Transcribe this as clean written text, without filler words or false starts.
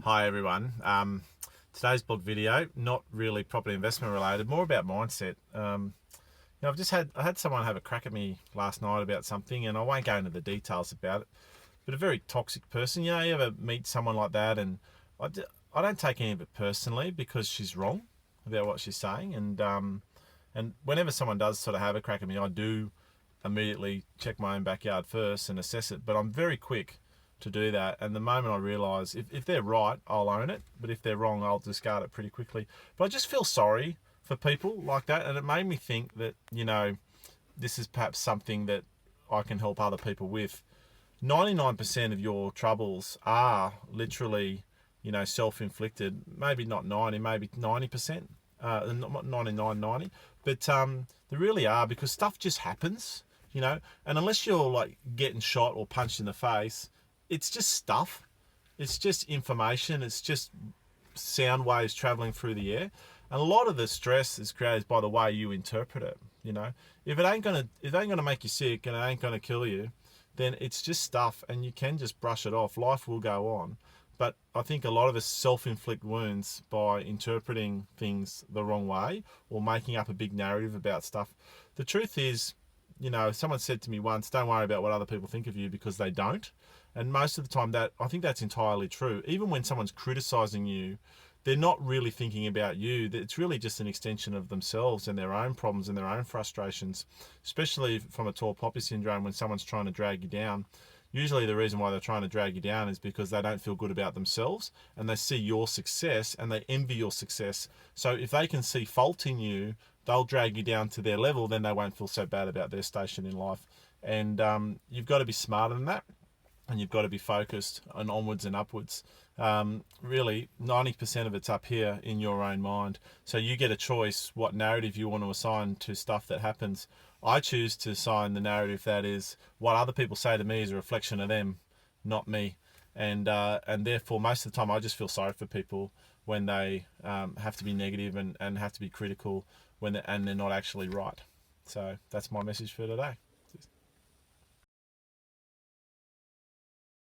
Hi everyone. Today's blog video, not really property investment related, more about mindset. I had someone have a crack at me last night about something, and I won't go into the details about it. But a very toxic person. You ever meet someone like that, and I, d- I don't take any of it personally because she's wrong about what she's saying, and whenever someone does sort of have a crack at me, I do immediately check my own backyard first and assess it. But I'm very quick to do that. And the moment I realise if they're right, I'll own it. But if they're wrong, I'll discard it pretty quickly. But I just feel sorry for people like that. And it made me think that, this is perhaps something that I can help other people with. 99% of your troubles are literally, self-inflicted. Maybe not 90, maybe 90%. Not 99, 90. But they really are, because stuff just happens, and unless you're like getting shot or punched in the face, it's just stuff. It's just information. It's just sound waves traveling through the air. And a lot of the stress is created by the way you interpret it. If it ain't gonna make you sick and it ain't gonna kill you, then it's just stuff, and you can just brush it off. Life will go on. But I think a lot of us self-inflict wounds by interpreting things the wrong way or making up a big narrative about stuff. The truth is, someone said to me once, "Don't worry about what other people think of you, because they don't." And most of the time, that I think that's entirely true. Even when someone's criticizing you, they're not really thinking about you. It's really just an extension of themselves and their own problems and their own frustrations, especially from a tall poppy syndrome. When someone's trying to drag you down, usually the reason why they're trying to drag you down is because they don't feel good about themselves, and they see your success and they envy your success. So if they can see fault in you, they'll drag you down to their level. Then they won't feel so bad about their station in life. And you've got to be smarter than that, and you've got to be focused on onwards and upwards. Really, 90% of it's up here in your own mind. So you get a choice what narrative you want to assign to stuff that happens. I choose to assign the narrative that is what other people say to me is a reflection of them, not me. And therefore, most of the time, I just feel sorry for people when they have to be negative and have to be critical and they're not actually right. So that's my message for today.